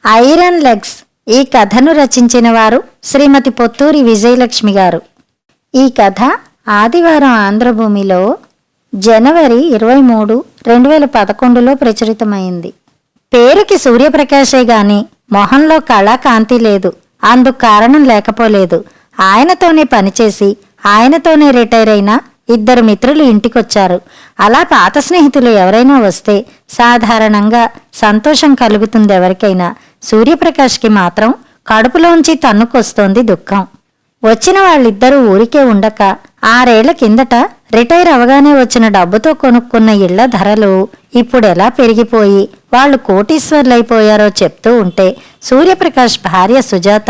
Iron legs. ఈ కథను రచించిన వారు శ్రీమతి పొత్తూరి విజయలక్ష్మి గారు. ఈ కథ ఆదివారం ఆంధ్రభూమిలో జనవరి 23, 2011లో ప్రచురితమైంది. పేరుకి సూర్యప్రకాశే గాని మొహంలో కళాకాంతి లేదు. అందుకు కారణం లేకపోలేదు. ఆయనతోనే పనిచేసి ఆయనతోనే రిటైర్ అయిన 2 మిత్రులు ఇంటికొచ్చారు. అలా పాత స్నేహితులు ఎవరైనా వస్తే సాధారణంగా సంతోషం కలుగుతుంది ఎవరికైనా. సూర్యప్రకాష్కి మాత్రం కడుపులోంచి తన్నుకొస్తోంది దుఃఖం. వచ్చిన వాళ్ళిద్దరూ ఊరికే ఉండక 6 ఏళ్ల కిందట రిటైర్ అవగానే వచ్చిన డబ్బుతో కొనుక్కున్న ఇళ్ల ధరలు ఇప్పుడెలా పెరిగిపోయి వాళ్ళు కోటీశ్వర్లైపోయారో చెప్తూ ఉంటే సూర్యప్రకాష్ భార్య సుజాత,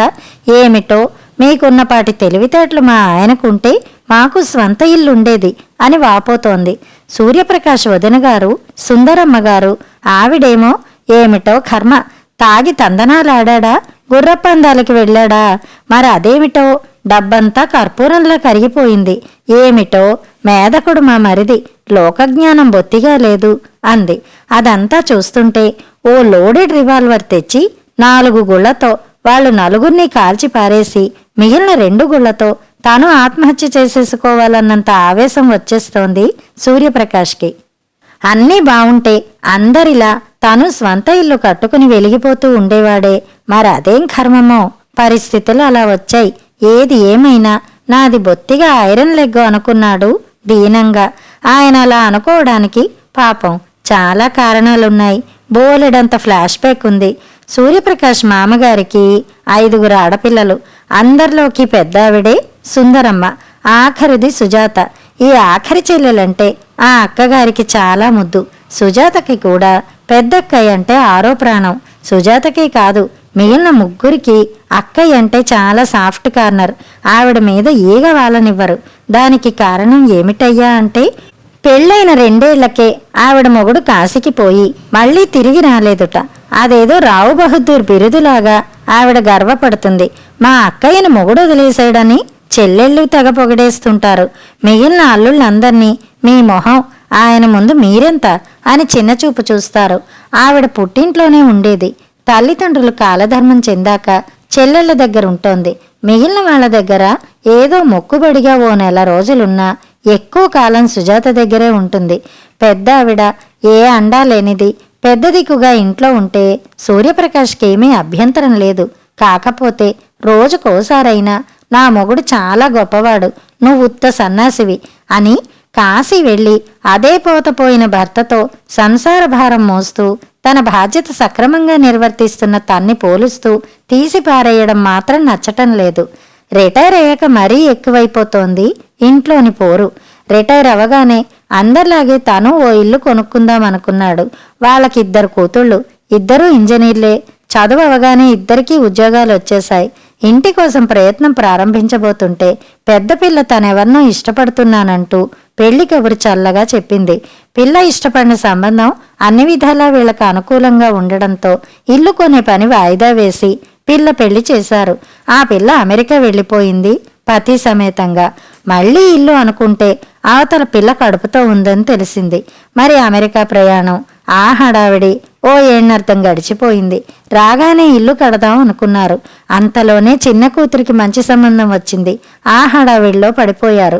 ఏమిటో మీకున్నపాటి తెలివితేటలు మా ఆయనకుంటే మాకు స్వంత ఇల్లుండేది అని వాపోతోంది. సూర్యప్రకాష్ వదినగారు సుందరమ్మగారు, ఆవిడేమో ఏమిటో కర్మ, తాగి తందనాలాడా, గుర్రపందాలకి వెళ్ళాడా, మరి అదేమిటో డబ్బంతా కర్పూరంలా కరిగిపోయింది. ఏమిటో మేధకుడు మా మరిది, లోకజ్ఞానం బొత్తిగా లేదు అంది. అదంతా చూస్తుంటే ఓ లోడెడ్ రివాల్వర్ తెచ్చి 4 గుళ్లతో వాళ్ళు 4గురిని కాల్చి పారేసి మిగిలిన 2 గుళ్లతో తాను ఆత్మహత్య చేసేసుకోవాలన్నంత ఆవేశం వచ్చేస్తోంది సూర్యప్రకాష్కి. అన్నీ బావుంటే అందరిలా తాను స్వంత ఇల్లు కట్టుకుని వెలిగిపోతూ ఉండేవాడే. మరి అదేం కర్మమో, పరిస్థితులు అలా వచ్చాయి. ఏది ఏమైనా నాది బొత్తిగా ఐరన్ లెగ్ అనుకున్నాడు దీనంగా. ఆయన అలా అనుకోవడానికి పాపం చాలా కారణాలున్నాయి. బోలెడంత ఫ్లాష్ బ్యాక్ ఉంది. సూర్యప్రకాష్ మామగారికి 5గురు ఆడపిల్లలు. అందరిలోకి పెద్దావిడే సుందరమ్మ, ఆఖరిది సుజాత. ఈ ఆఖరి చెల్లెలంటే ఆ అక్కగారికి చాలా ముద్దు. సుజాతకి కూడా పెద్దక్కయ్య అంటే 6వ ప్రాణం. సుజాతకే కాదు, మిగిలిన 3గురికి అక్కయ్య అంటే చాలా సాఫ్ట్ కార్నర్. ఆవిడ మీద ఈగ వాలనివ్వరు. దానికి కారణం ఏమిటయ్యా అంటే, పెళ్ళైన 2 ఏళ్లకే ఆవిడ మొగుడు కాశీకి పోయి మళ్లీ తిరిగి రాలేదుట. అదేదో రావు బహదూర్ బిరుదులాగా ఆవిడ గర్వపడుతుంది. మా అక్కయ్యను మొగుడు వదిలేశాడని చెల్లెళ్ళు తెగ పొగిడేస్తుంటారు. మిగిలిన అల్లుళ్ళందర్నీ మీ మొహం, ఆయన ముందు మీరెంత అని చిన్నచూపు చూస్తారు. ఆవిడ పుట్టింట్లోనే ఉండేది. తల్లిదండ్రులు కాలధర్మం చెందాక చెల్లెళ్ల దగ్గర ఉంటోంది. మిగిలిన వాళ్ళ దగ్గర ఏదో మొక్కుబడిగా ఓ నెల రోజులున్నా ఎక్కువ కాలం సుజాత దగ్గరే ఉంటుంది. పెద్దావిడ ఏ అండా లేనిది పెద్ద దిక్కుగా ఇంట్లో ఉంటే సూర్యప్రకాష్కి ఏమీ అభ్యంతరం లేదు. కాకపోతే రోజుకోసారైనా నా మొగుడు చాలా గొప్పవాడు, నువ్వు ఉత్త సన్నాసివి అని కాశీ వెళ్ళి అదే పోతపోయిన భర్తతో సంసార భారం మోస్తూ తన బాధ్యత సక్రమంగా నిర్వర్తిస్తున్న తన్ని పోలుస్తూ తీసిపారేయడం మాత్రం నచ్చటం లేదు. రిటైర్ అయ్యాక మరీ ఎక్కువైపోతోంది ఇంట్లోని పోరు. రిటైర్ అవగానే అందరిలాగే తను ఓ ఇల్లు కొనుక్కుందామనుకున్నాడు. వాళ్ళకి 2 కూతుళ్ళు, 2 ఇంజనీర్లే. చదువు అవగానే 2కి ఉద్యోగాలు వచ్చేశాయి. ఇంటి కోసం ప్రయత్నం ప్రారంభించబోతుంటే పెద్ద పిల్ల తనెవర్నో ఇష్టపడుతున్నానంటూ పెళ్లి కబురు చల్లగా చెప్పింది. పిల్ల ఇష్టపడిన సంబంధం అన్ని విధాలా వీళ్ళకు అనుకూలంగా ఉండడంతో ఇల్లు కొనే పని వాయిదా వేసి పిల్ల పెళ్లి చేశారు. ఆ పిల్ల అమెరికా వెళ్ళిపోయింది పతి సమేతంగా. మళ్లీ ఇల్లు అనుకుంటే అవతల పిల్ల కడుపుతో ఉందని తెలిసింది. మరి అమెరికా ప్రయాణం, ఆ హడావిడి ఓ ఏణ్ణర్థం గడిచిపోయింది. రాగానే ఇల్లు కడదాం అనుకున్నారు. అంతలోనే చిన్న కూతురికి మంచి సంబంధం వచ్చింది. ఆ హడావిడిలో పడిపోయారు.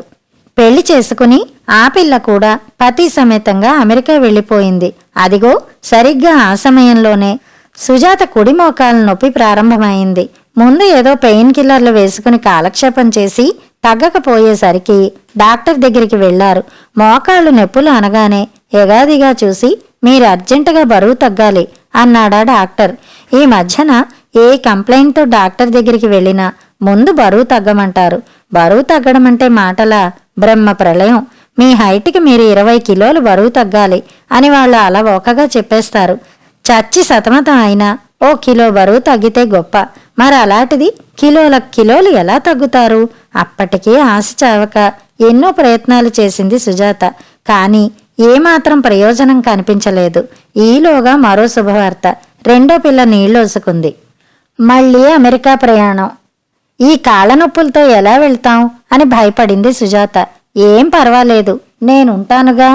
పెళ్లి చేసుకుని ఆ పిల్ల కూడా పతి సమేతంగా అమెరికా వెళ్ళిపోయింది. అదిగో సరిగ్గా ఆ సమయంలోనే సుజాత కుడి మోకాలు నొప్పి ప్రారంభమైంది. ముందు ఏదో పెయిన్ కిల్లర్లు వేసుకుని కాలక్షేపం చేసి తగ్గకపోయేసరికి డాక్టర్ దగ్గరికి వెళ్లారు. మోకాళ్ళు నొప్పులు అనగానే ఎగాదిగా చూసి, మీరు అర్జెంటుగా బరువు తగ్గాలి అన్నాడా డాక్టర్. ఈ మధ్యన ఏ కంప్లైంట్తో డాక్టర్ దగ్గరికి వెళ్ళినా ముందు బరువు తగ్గమంటారు. బరువు తగ్గడం అంటే మాటలా? బ్రహ్మ ప్రళయం. మీ హైట్కి మీరు 20 కిలోలు బరువు తగ్గాలి అని వాళ్ళు అలవోకగా చెప్పేస్తారు. చచ్చి సతమతం అయినా ఓ కిలో బరువు తగ్గితే గొప్ప. మరి అలాంటిది కిలోలు ఎలా తగ్గుతారు? అప్పటికే ఆశ చావక ఎన్నో ప్రయత్నాలు చేసింది సుజాత. కానీ ఏమాత్రం ప్రయోజనం కనిపించలేదు. ఈలోగా మరో శుభవార్త. 2వ పిల్ల నీళ్లోసుకుంది. మళ్ళీ అమెరికా ప్రయాణం. ఈ కాళ్ళనొప్పులతో ఎలా వెళ్తాం అని భయపడింది సుజాత. ఏం పర్వాలేదు, నేనుంటానుగా.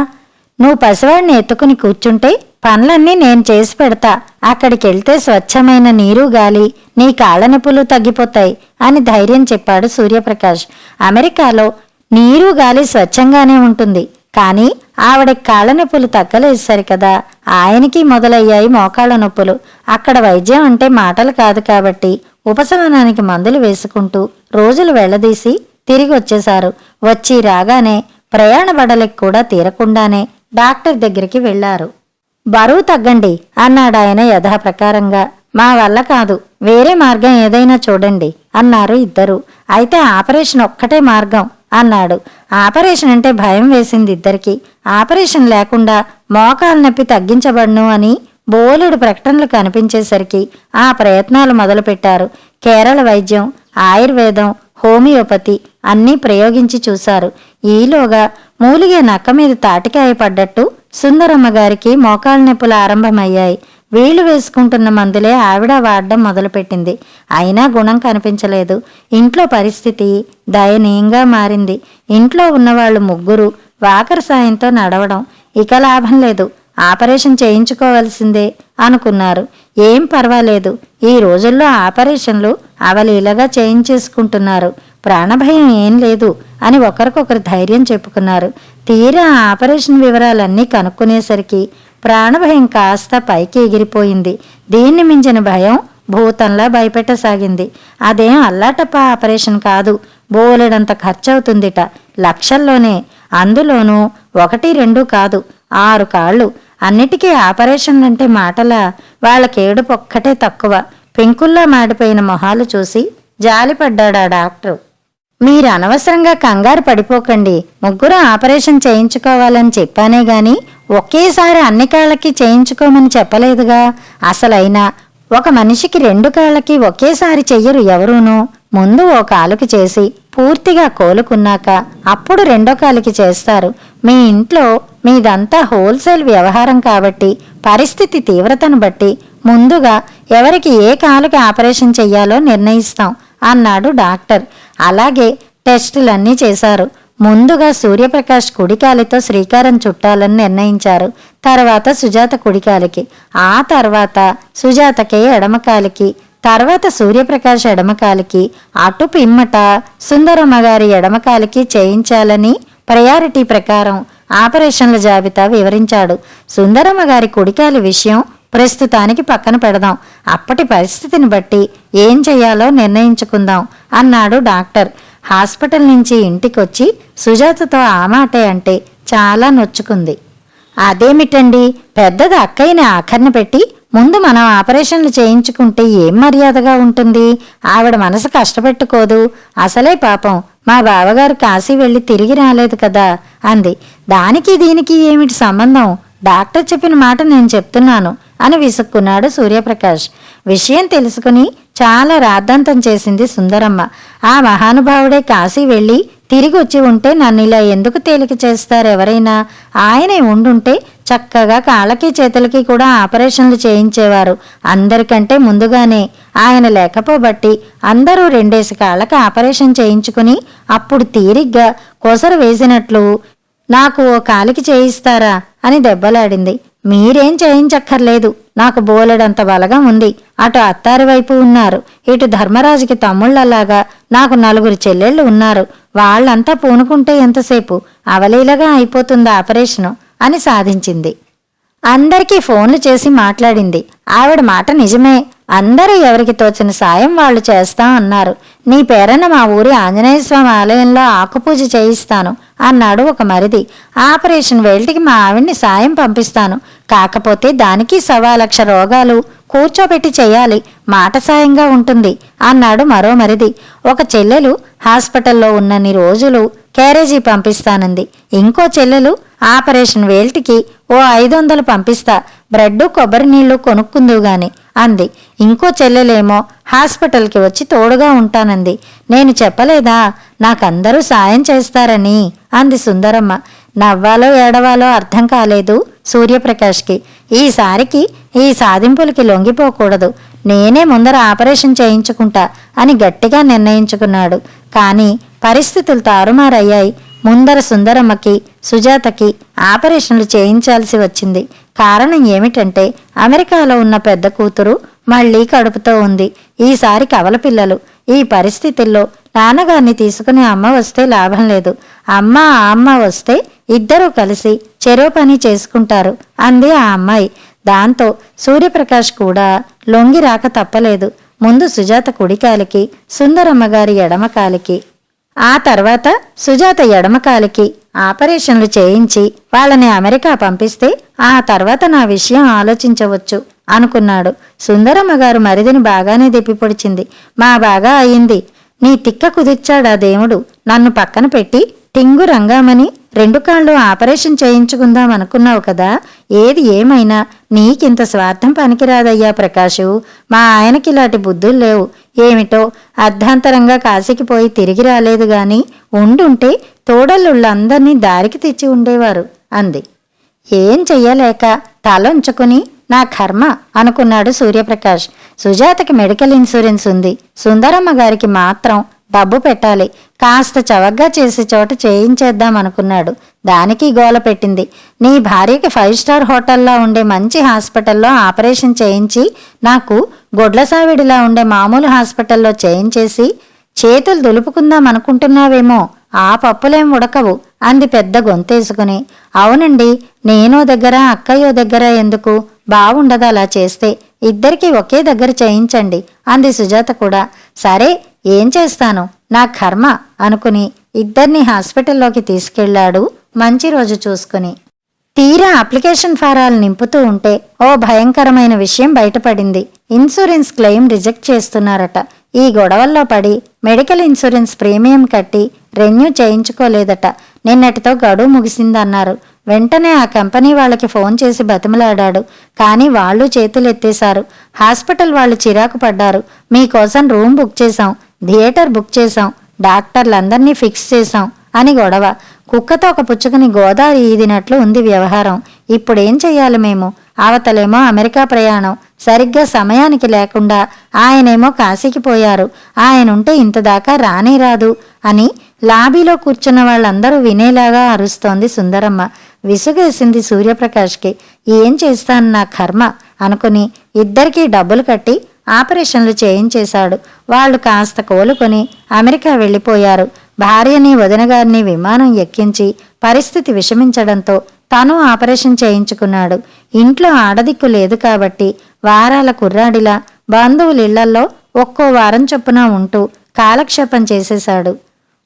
నువ్వు పసివాడిని ఎత్తుకుని కూర్చుంటే పనులన్నీ నేను చేసి పెడతా అక్కడికెళ్తే స్వచ్ఛమైన నీరు గాలి, నీ కాళ్ళ నొప్పులు తగ్గిపోతాయి అని ధైర్యం చెప్పాడు సూర్యప్రకాష్. అమెరికాలో నీరు గాలి స్వచ్ఛంగానే ఉంటుంది, కానీ ఆవిడ కాళ్ళ నొప్పులు తగ్గలేదు సరికదా. ఆయనకి మొదలయ్యాయి మోకాళ్ళ నొప్పులు. అక్కడ వైద్యం అంటే మాటలు కాదు కాబట్టి ఉపశమనానికి మందులు వేసుకుంటూ రోజులు వెళ్లదీసి తిరిగి వచ్చేశారు. వచ్చి రాగానే ప్రయాణ బడలికి కూడా తీరకుండానే డాక్టర్ దగ్గరికి వెళ్లారు. బరువు తగ్గండి అన్నాడాయన యథాప్రకారంగా. మా వల్ల కాదు, వేరే మార్గం ఏదైనా చూడండి అన్నారు ఇద్దరు. అయితే ఆపరేషన్ ఒక్కటే మార్గం అన్నాడు. ఆపరేషన్ అంటే భయం వేసింది ఇద్దరికి. ఆపరేషన్ లేకుండా మోకాలు నొప్పి తగ్గించబడును అని బోలెడు ప్రకటనలు కనిపించేసరికి ఆ ప్రయత్నాలు మొదలుపెట్టారు. కేరళ వైద్యం, ఆయుర్వేదం, హోమియోపతి అన్నీ ప్రయోగించి చూశారు. ఈలోగా మూలిగే నక్క మీద తాటికాయ పడ్డట్టు సుందరమ్మ గారికి మోకాళ్ళ నొప్పులు ఆరంభమయ్యాయి. వీళ్లు వేసుకుంటున్న మందులే ఆవిడ వాడడం మొదలుపెట్టింది. అయినా గుణం కనిపించలేదు. ఇంట్లో పరిస్థితి దయనీయంగా మారింది. ఇంట్లో ఉన్నవాళ్లు ముగ్గురు వాకర్ సాయంతో నడవడం ఇక లాభం లేదు, ఆపరేషన్ చేయించుకోవలసిందే అనుకున్నారు. ఏం పర్వాలేదు, ఈ రోజుల్లో ఆపరేషన్లు అవలీలగా చేయించేసుకుంటున్నారు, ప్రాణభయం ఏం లేదు అని ఒకరికొకరు ధైర్యం చెప్పుకున్నారు. తీరా ఆపరేషన్ వివరాలన్నీ కనుక్కునేసరికి ప్రాణభయం కాస్త పైకి ఎగిరిపోయింది. దీన్ని మించిన భయం భూతంలా భయపెట్టసాగింది. అదేం అల్లాటప్ప ఆపరేషన్ కాదు, బోలెడంత ఖర్చవుతుందిట, లక్షల్లోనే. అందులోనూ 1, 2 కాదు, 6 కాళ్ళు. అన్నిటికీ ఆపరేషన్లంటే మాటలా? వాళ్ళకేడుపొక్కటే తక్కువ. పెంకుల్లా మాడిపోయిన మొహాలు చూసి జాలిపడ్డాడా డాక్టరు. మీరు అనవసరంగా కంగారు పడిపోకండి, ముగ్గురు ఆపరేషన్ చేయించుకోవాలని చెప్పానే గాని ఒకేసారి అన్ని కాళ్ళకి చేయించుకోమని చెప్పలేదుగా. అసలైనా ఒక మనిషికి 2 కాళ్ళకి ఒకేసారి చెయ్యరు ఎవరూనూ. ముందు ఓ కాలుకి చేసి పూర్తిగా కోలుకున్నాక అప్పుడు 2వ కాలుకి చేస్తారు. మీ ఇంట్లో మీదంతా హోల్సేల్ వ్యవహారం కాబట్టి పరిస్థితి తీవ్రతను బట్టి ముందుగా ఎవరికి ఏ కాలుకి ఆపరేషన్ చెయ్యాలో నిర్ణయిస్తాం అన్నాడు డాక్టర్. అలాగే టెస్టులన్నీ చేశారు. ముందుగా సూర్యప్రకాష్ కుడికాలితో శ్రీకారం చుట్టాలని నిర్ణయించారు. తర్వాత సుజాత కుడికాలికి, ఆ తర్వాత సుజాతకే ఎడమకాలికి, తర్వాత సూర్యప్రకాష్ ఎడమకాలికి, అటు పిమ్మట సుందరమ్మ గారి ఎడమకాలికి చేయించాలని ప్రయారిటీ ప్రకారం ఆపరేషన్ల జాబితా వివరించాడు. సుందరమ్మ గారి కుడికాలి విషయం ప్రస్తుతానికి పక్కన పెడదాం, అప్పటి పరిస్థితిని బట్టి ఏం చెయ్యాలో నిర్ణయించుకుందాం అన్నాడు డాక్టర్. హాస్పిటల్ నుంచి ఇంటికొచ్చి సుజాతతో ఆ మాటే అంటే చాలా నొచ్చుకుంది. అదేమిటండి, పెద్దది అక్కయ్యని ఆఖరిని పెట్టి ముందు మనం ఆపరేషన్లు చేయించుకుంటే ఏం మర్యాదగా ఉంటుంది? ఆవిడ మనసు కష్టపెట్టుకోదు. అసలే పాపం మా బావగారు కాశీ వెళ్ళి తిరిగి రాలేదు కదా అంది. దానికి దీనికి ఏమిటి సంబంధం? డాక్టర్ చెప్పిన మాట నేను చెప్తున్నాను అని విసుక్కున్నాడు సూర్యప్రకాష్. విషయం తెలుసుకుని చాలా రాద్ధాంతం చేసింది సుందరమ్మ. ఆ మహానుభావుడే కాశీ వెళ్ళి తిరిగి వచ్చి ఉంటే నన్ను ఇలా ఎందుకు తేలిక చేస్తారు ఎవరైనా? ఆయనే ఉండుంటే చక్కగా కాళ్ళకి చేతులకి కూడా ఆపరేషన్లు చేయించేవారు అందరికంటే ముందుగానే. ఆయన లేకపోబట్టి అందరూ 2 కాళ్ళకి ఆపరేషన్ చేయించుకుని అప్పుడు తీరిగ్గా కొసరు వేసినట్లు నాకు ఓ కాలికి చేయిస్తారా అని దెబ్బలాడింది. మీరేం చేయించక్కర్లేదు, నాకు బోలెడంత బలగం ఉంది. అటు అత్తారి వైపు ఉన్నారు, ఇటు ధర్మరాజుకి తమ్ముళ్లలాగా నాకు 4 చెల్లెళ్ళు ఉన్నారు. వాళ్లంతా పూనుకుంటే ఎంతసేపు? అవలీలగా అయిపోతుంది ఆపరేషను అని సాధించింది. అందరికీ ఫోన్లు చేసి మాట్లాడింది. ఆవిడ మాట నిజమే, అందరూ ఎవరికి తోచిన సాయం వాళ్ళు చేస్తాం అన్నారు. నీ పేరన్న మా ఊరి ఆంజనేయస్వామి ఆలయంలో ఆకుపూజ చేయిస్తాను అన్నాడు ఒక మరిది. ఆపరేషన్ వేల్టికి మా ఆవిడ్ని సాయం పంపిస్తాను, కాకపోతే దానికి 1,00,000 రోగాలు కూర్చోబెట్టి చెయ్యాలి, మాట సాయంగా ఉంటుంది అన్నాడు మరో మరిది. ఒక చెల్లెలు హాస్పిటల్లో ఉన్నన్ని రోజులు క్యారేజీ పంపిస్తానంది. ఇంకో చెల్లెలు ఆపరేషన్ వేల్టికి ఓ 500 పంపిస్తా, బ్రెడ్ కొబ్బరి నీళ్లు కొనుక్కుందువుగాని అంది. ఇంకో చెల్లెలేమో హాస్పిటల్కి వచ్చి తోడుగా ఉంటానంది. నేను చెప్పలేదా నాకందరూ సాయం చేస్తారని అంది సుందరమ్మ. నవ్వాలో ఏడవాలో అర్థం కాలేదు సూర్యప్రకాష్కి. ఈసారికి ఈ సాధింపులకి లొంగిపోకూడదు, నేనే ముందర ఆపరేషన్ చేయించుకుంటా అని గట్టిగా నిర్ణయించుకున్నాడు. కానీ పరిస్థితులు తారుమారయ్యాయి. ముందర సుందరమ్మకి, సుజాతకి ఆపరేషన్లు చేయించాల్సి వచ్చింది. కారణం ఏమిటంటే అమెరికాలో ఉన్న పెద్ద కూతురు మళ్లీ కడుపుతో ఉంది. ఈసారి కవలపిల్లలు. ఈ పరిస్థితుల్లో నాన్నగారిని తీసుకుని అమ్మ వస్తే లాభం లేదు. అమ్మ వస్తే ఇద్దరూ కలిసి చెరో పని చేసుకుంటారు అంది ఆ అమ్మాయి. దాంతో సూర్యప్రకాష్ కూడా లొంగి రాక తప్పలేదు. ముందు సుజాత కుడికాలికి, సుందరమ్మగారి ఎడమకాలికి, ఆ తర్వాత సుజాత ఎడమకాలికి ఆపరేషన్లు చేయించి వాళ్ళని అమెరికా పంపిస్తే ఆ తర్వాత నా విషయం ఆలోచించవచ్చు అనుకున్నాడు. సుందరమ్మగారు మరిదిని బాగానే దెప్పిపొడిచింది. మా బాగా అయింది. నీ తిక్క కుదిర్చాడా దేవుడు. నన్ను పక్కన పెట్టి టింగు రంగామని 2 కాళ్ళు ఆపరేషన్ చేయించుకుందాం అనుకున్నావు కదా. ఏది ఏమైనా నీకింత స్వార్థం పనికిరాదయ్యా ప్రకాశు. మా ఆయనకి ఇలాంటి బుద్ధులు లేవు. ఏమిటో అర్ధాంతరంగా కాశీకి పోయి తిరిగి రాలేదు గాని ఉండుంటే తోడళ్ళుళ్ళందర్నీ దారికి తెచ్చి ఉండేవారు అంది. ఏం చెయ్యలేక తలంచుకుని నా కర్మ అనుకున్నాడు సూర్యప్రకాష్. సుజాతకి మెడికల్ ఇన్సూరెన్స్ ఉంది. సుందరమ్మ గారికి మాత్రం డబ్బు పెట్టాలి. కాస్త చవగ్గా చేసే చోట చేయించేద్దామనుకున్నాడు. దానికి గోల పెట్టింది. నీ భార్యకి 5 స్టార్ హోటల్లా ఉండే మంచి హాస్పిటల్లో ఆపరేషన్ చేయించి నాకు గొడ్లసావిడిలా ఉండే మామూలు హాస్పిటల్లో చేయించేసి చేతులు దులుపుకుందాం అనుకుంటున్నావేమో. ఆ పప్పులేం ఉడకవు అంది పెద్ద గొంతేసుకుని. అవునండి, నేనో దగ్గర అక్కయ్యో దగ్గర ఎందుకు, బావుండదు అలా చేస్తే. ఇద్దరికీ ఒకే దగ్గర చేయించండి అంది సుజాత కూడా. సరే ఏం చేస్తాను, నా కర్మ అనుకుని ఇద్దరిని హాస్పిటల్లోకి తీసుకెళ్లాడు మంచి రోజు చూసుకుని. తీరా అప్లికేషన్ ఫారాలు నింపుతూ ఉంటే ఓ భయంకరమైన విషయం బయటపడింది. ఇన్సూరెన్స్ క్లెయిమ్ రిజెక్ట్ చేస్తున్నారట. ఈ గొడవల్లో పడి మెడికల్ ఇన్సూరెన్స్ ప్రీమియం కట్టి రెన్యూ చేయించుకోలేదట. నిన్నటితో గడువు ముగిసిందన్నారు. వెంటనే ఆ కంపెనీ వాళ్ళకి ఫోన్ చేసి బతిమలాడాడు. కానీ వాళ్ళు చేతులెత్తేశారు. హాస్పిటల్ వాళ్ళు చిరాకు పడ్డారు. మీకోసం రూమ్ బుక్ చేశాం, థియేటర్ బుక్ చేశాం, డాక్టర్లందర్నీ ఫిక్స్ చేశాం అని గొడవ. కుక్కతో ఒక పుచ్చుకుని గోదావరి ఈదినట్లు ఉంది వ్యవహారం. ఇప్పుడేం చెయ్యాలి మేము? అవతలేమో అమెరికా ప్రయాణం సరిగ్గా సమయానికి లేకుండా ఆయనేమో కాశీకి పోయారు. ఆయనుంటే ఇంతదాకా రానే రాదు అని లాబీలో కూర్చున్న వాళ్ళందరూ వినేలాగా అరుస్తోంది సుందరమ్మ. విసుగేసింది సూర్యప్రకాష్కి. ఏం చేస్తాను, నా కర్మ అనుకుని ఇద్దరికీ డబ్బులు కట్టి ఆపరేషన్లు చేయించేశాడు. వాళ్ళు కాస్త కోలుకొని అమెరికా వెళ్ళిపోయారు. భార్యని వదినగారిని విమానం ఎక్కించి పరిస్థితి విషమించడంతో తను ఆపరేషన్ చేయించుకున్నాడు. ఇంట్లో ఆడదిక్కు లేదు కాబట్టి వారాల కుర్రాడిలా బంధువులిళ్లల్లో ఒక్కో వారం చొప్పున ఉంటూ కాలక్షేపం చేసేశాడు.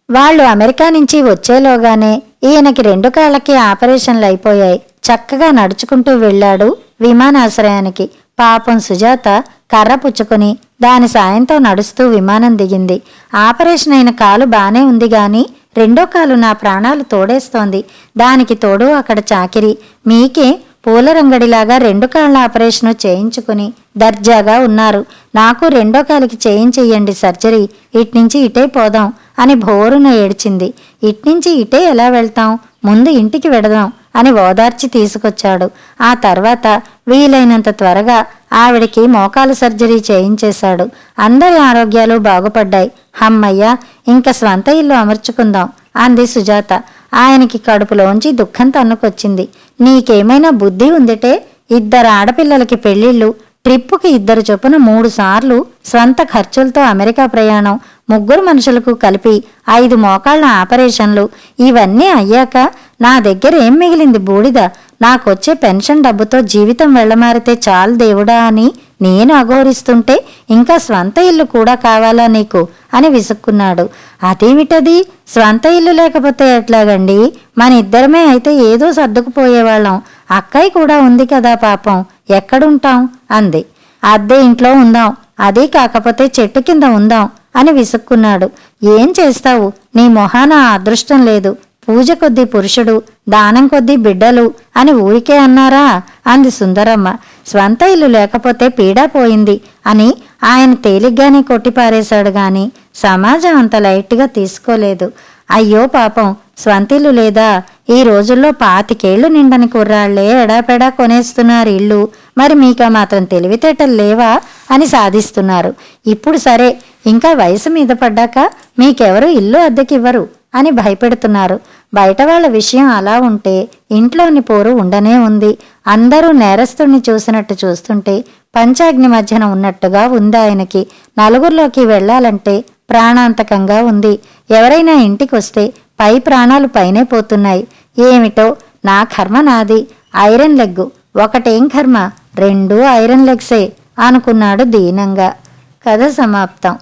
వాళ్ళు అమెరికా నుంచి వచ్చేలోగానే ఈయనకి 2 కాళ్ళకి ఆపరేషన్లు అయిపోయాయి. చక్కగా నడుచుకుంటూ వెళ్ళాడు విమానాశ్రయానికి. పాపం సుజాత కర్ర పుచ్చుకొని దాని సాయంతో నడుస్తూ విమానం దిగింది. ఆపరేషన్ అయిన కాలు బానే ఉంది గాని 2వ కాలు నా ప్రాణాలు తోడేస్తోంది. దానికి తోడు అక్కడ చాకిరి. మీకే పూలరంగడిలాగా 2 కాళ్ళ ఆపరేషను చేయించుకుని దర్జాగా ఉన్నారు. నాకు 2వ కాలికి చేయించెయ్యండి సర్జరీ. ఇట్నుంచి ఇటే పోదాం అని భోరున ఏడ్చింది. ఇట్నుంచి ఇటే ఎలా వెళ్తాం, ముందు ఇంటికి వెడదాం అని ఓదార్చి తీసుకొచ్చాడు. ఆ తర్వాత వీలైనంత త్వరగా ఆవిడికి మోకాలు సర్జరీ చేయించేశాడు. అందరి ఆరోగ్యాలు బాగుపడ్డాయి. హమ్మయ్య, ఇంక స్వంత ఇల్లు అమర్చుకుందాం అంది సుజాత. ఆయనకి కడుపులోంచి దుఃఖం తన్నుకొచ్చింది. నీకేమైనా బుద్ధి ఉందిటే? 2 ఆడపిల్లలకి పెళ్లిళ్ళు, ట్రిప్పుకి 2 చొప్పున 3 సార్లు స్వంత ఖర్చులతో అమెరికా ప్రయాణం, 3 మనుషులకు కలిపి 5 మోకాళ్ల ఆపరేషన్లు. ఇవన్నీ అయ్యాక నా దగ్గర ఏం మిగిలింది బూడిద? నాకొచ్చే పెన్షన్ డబ్బుతో జీవితం వెళ్ళమారితే చాలు దేవుడా అని నేను అఘోరిస్తుంటే ఇంకా స్వంత ఇల్లు కూడా కావాలా నీకు అని విసుక్కున్నాడు. అదేమిటది? స్వంత ఇల్లు లేకపోతే ఎట్లాగండి? మన ఇద్దరమే అయితే ఏదో సర్దుకుపోయేవాళ్ళం. అక్కయ్య కూడా ఉంది కదా పాపం, ఎక్కడుంటాం అంది. అద్దె ఇంట్లో ఉందాం, అదీ కాకపోతే చెట్టు కింద ఉందాం అని విసుక్కున్నాడు. ఏం చేస్తావు, నీ మొహాన ఆ అదృష్టం లేదు. పూజ కొద్దీ పురుషుడు, దానం కొద్దీ బిడ్డలు అని ఊరికే అన్నారా అంది సుందరమ్మ. స్వంత ఇల్లు లేకపోతే పీడా పోయింది అని ఆయన తేలిగ్గానే కొట్టిపారేశాడు గాని సమాజం అంత లైట్గా తీసుకోలేదు. అయ్యో పాపం, స్వంతిల్లు లేదా? ఈ రోజుల్లో 25 ఏళ్లు నిండని కుర్రాళ్లే ఎడాపెడా కొనేస్తున్నారు ఇల్లు. మరి మీకా మాత్రం తెలివితేటలు లేవా అని సాధిస్తున్నారు. ఇప్పుడు సరే, ఇంకా వయసు మీద పడ్డాక మీకెవరూ ఇల్లు అద్దెకివ్వరు అని భయపెడుతున్నారు. బయట వాళ్ళ విషయం అలా ఉంటే ఇంట్లోని పోరు ఉండనే ఉంది. అందరూ నేరస్తుణ్ణి చూసినట్టు చూస్తుంటే పంచాగ్ని మధ్యన ఉన్నట్టుగా ఉంది ఆయనకి. నలుగురిలోకి వెళ్లాలంటే ప్రాణాంతకంగా ఉంది. ఎవరైనా ఇంటికి వస్తే పై ప్రాణాలు పైనే పోతున్నాయి. ఏమిటో నా కర్మ నాది. ఐరన్ లెగ్గు ఒకటేం కర్మ, 2 ఐరన్ లెగ్సే అనుకున్నాడు దీనంగా. కథ సమాప్తం.